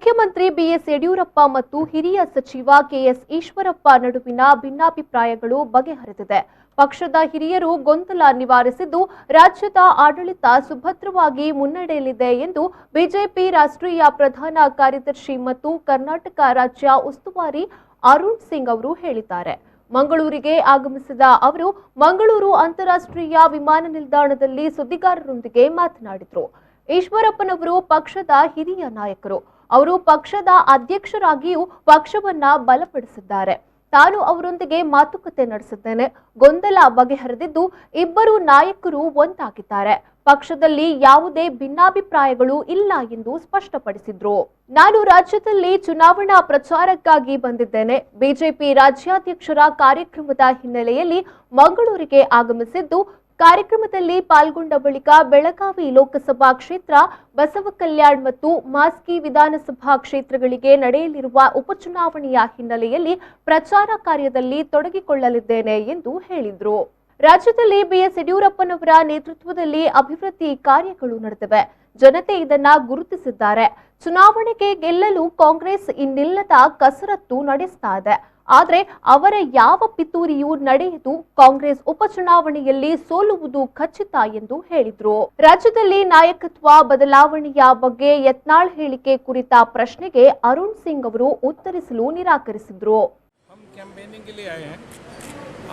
ಮುಖ್ಯಮಂತ್ರಿ ಬಿಎಸ್ ಯಡಿಯೂರಪ್ಪ ಮತ್ತು ಹಿರಿಯ ಸಚಿವ ಕೆಎಸ್ ಈಶ್ವರಪ್ಪ ನಡುವಿನ ಭಿನ್ನಾಭಿಪ್ರಾಯಗಳು ಬಗೆಹರಿದಿದೆ. ಪಕ್ಷದ ಹಿರಿಯರು ಗೊಂದಲ ನಿವಾರಿಸಿದ್ದು ರಾಜ್ಯದ ಆಡಳಿತ ಸುಭದ್ರವಾಗಿ ಮುನ್ನಡೆಯಲಿದೆ ಎಂದು ಬಿಜೆಪಿ ರಾಷ್ಟ್ರೀಯ ಪ್ರಧಾನ ಕಾರ್ಯದರ್ಶಿ ಮತ್ತು ಕರ್ನಾಟಕ ರಾಜ್ಯ ಉಸ್ತುವಾರಿ ಅರುಣ್ ಸಿಂಗ್ ಅವರು ಹೇಳಿದ್ದಾರೆ. ಮಂಗಳೂರಿಗೆ ಆಗಮಿಸಿದ ಅವರು ಮಂಗಳೂರು ಅಂತಾರಾಷ್ಟ್ರೀಯ ವಿಮಾನ ನಿಲ್ದಾಣದಲ್ಲಿ ಸುದ್ದಿಗಾರರೊಂದಿಗೆ ಮಾತನಾಡಿದರು. ಈಶ್ವರಪ್ಪನವರು ಪಕ್ಷದ ಹಿರಿಯ ನಾಯಕರು. ಅವರು ಪಕ್ಷದ ಅಧ್ಯಕ್ಷರಾಗಿಯೂ ಪಕ್ಷವನ್ನ ಬಲಪಡಿಸಿದ್ದಾರೆ. ತಾನು ಅವರೊಂದಿಗೆ ಮಾತುಕತೆ ನಡೆಸಿದ್ದೇನೆ. ಗೊಂದಲ ಬಗೆಹರಿದಿದ್ದು ಇಬ್ಬರು ನಾಯಕರು ಒಂದಾಗಿದ್ದಾರೆ. ಪಕ್ಷದಲ್ಲಿ ಯಾವುದೇ ಭಿನ್ನಾಭಿಪ್ರಾಯಗಳು ಇಲ್ಲ ಎಂದು ಸ್ಪಷ್ಟಪಡಿಸಿದ್ರು. ನಾನು ರಾಜ್ಯದಲ್ಲಿ ಚುನಾವಣಾ ಪ್ರಚಾರಕ್ಕಾಗಿ ಬಂದಿದ್ದೇನೆ. ಬಿಜೆಪಿ ರಾಜ್ಯಾಧ್ಯಕ್ಷರ ಕಾರ್ಯಕ್ರಮದ ಹಿನ್ನೆಲೆಯಲ್ಲಿ ಮಂಗಳೂರಿಗೆ ಆಗಮಿಸಿದ್ದು, ಕಾರ್ಯಕ್ರಮದಲ್ಲಿ ಪಾಲ್ಗೊಂಡ ಬಳಿಕ ಬೆಳಗಾವಿ ಲೋಕಸಭಾ ಕ್ಷೇತ್ರ, ಬಸವಕಲ್ಯಾಣ್ ಮತ್ತು ಮಾಸ್ಕಿ ವಿಧಾನಸಭಾ ಕ್ಷೇತ್ರಗಳಿಗೆ ನಡೆಯಲಿರುವ ಉಪಚುನಾವಣೆಯ ಹಿನ್ನೆಲೆಯಲ್ಲಿ ಪ್ರಚಾರ ಕಾರ್ಯದಲ್ಲಿ ತೊಡಗಿಕೊಳ್ಳಲಿದ್ದೇನೆ ಎಂದು ಹೇಳಿದರು. ರಾಜ್ಯದಲ್ಲಿ ಬಿಎಸ್ ಯಡಿಯೂರಪ್ಪನವರ ನೇತೃತ್ವದಲ್ಲಿ ಅಭಿವೃದ್ಧಿ ಕಾರ್ಯಗಳು ನಡೆದಿವೆ. ಜನತೆ ಇದನ್ನ ಗುರುತಿಸಿದ್ದಾರೆ. ಚುನಾವಣೆಗೆ ಗೆಲ್ಲಲು ಕಾಂಗ್ರೆಸ್ ಇನ್ನಿಲ್ಲದ ಕಸರತ್ತು ನಡೆಸ್ತಾ ಇದೆ. ಆದರೆ ಅವರ ಯಾವ ಪಿತೂರಿಯೂ ನಡೆಯದು. ಕಾಂಗ್ರೆಸ್ ಉಪಚುನಾವಣೆಯಲ್ಲಿ ಸೋಲುವುದು ಖಚಿತ ಎಂದು ಹೇಳಿದರು. ರಾಜ್ಯದಲ್ಲಿ ನಾಯಕತ್ವ ಬದಲಾವಣೆಯ ಬಗ್ಗೆ ಯತ್ನಾಳ್ ಹೇಳಿಕೆ ಕುರಿತ ಪ್ರಶ್ನೆಗೆ ಅರುಣ್ ಸಿಂಗ್ ಅವರು ಉತ್ತರಿಸಲು ನಿರಾಕರಿಸಿದರು.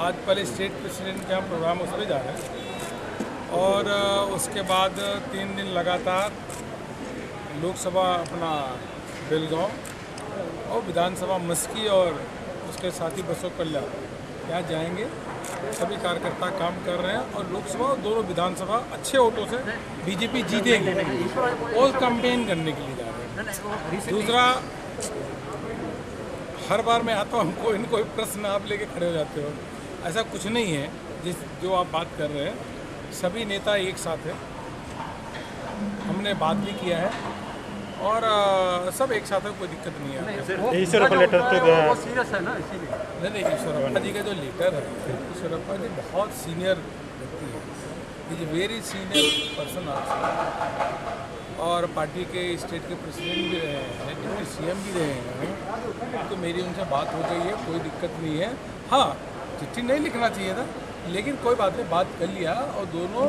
आज पहले स्टेट प्रेसिडेंट का प्रोग्राम उस पर जा रहे हैं और उसके बाद 3 दिन लगातार लोकसभा अपना बेलगांव और विधानसभा मस्की और उसके साथी बसों कल्याण यहाँ जाएंगे। सभी कार्यकर्ता काम कर रहे हैं और लोकसभा और दोनों विधानसभा अच्छे वोटों से बीजेपी जीतेगी और कैंपेन करने के लिए जा रहे हैं। दूसरा, हर बार मैं आता हूँ कोई प्रश्न आप लेके खड़े हो जाते हो। ऐसा कुछ नहीं है जो आप बात कर रहे हैं। सभी नेता एक साथ हैं, हमने बात भी किया है और सब एक साथ है, कोई दिक्कत नहीं है। ईश्वरप्पा लेटर तो वो सीरियस है ना, इसीलिए नहीं ईश्वरप्पा जी का जो लेटर है, ईश्वरप्पा जी बहुत सीनियर व्यक्ति है, इज वेरी सीनियर पर्सन और पार्टी के स्टेट के प्रेसिडेंट भी रहे हैं, डिप्टी सीएम भी रहे हैं, तो मेरी उनसे बात हो गई है, कोई दिक्कत नहीं है। हाँ, चिट्ठी नहीं लिखना चाहिए था, लेकिन कोई बात नहीं, बात कर लिया और दोनों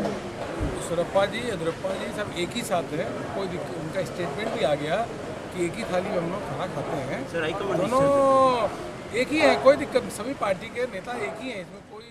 ईश्वरप्पा जी येदियुरप्पा जी सब एक ही साथ हैं। कोई उनका स्टेटमेंट भी आ गया कि एक ही थाली में हम लोग खाना खाते हैं, दोनों एक ही हैं, कोई दिक्कत नहीं। सभी पार्टी के नेता एक ही हैं, इसमें कोई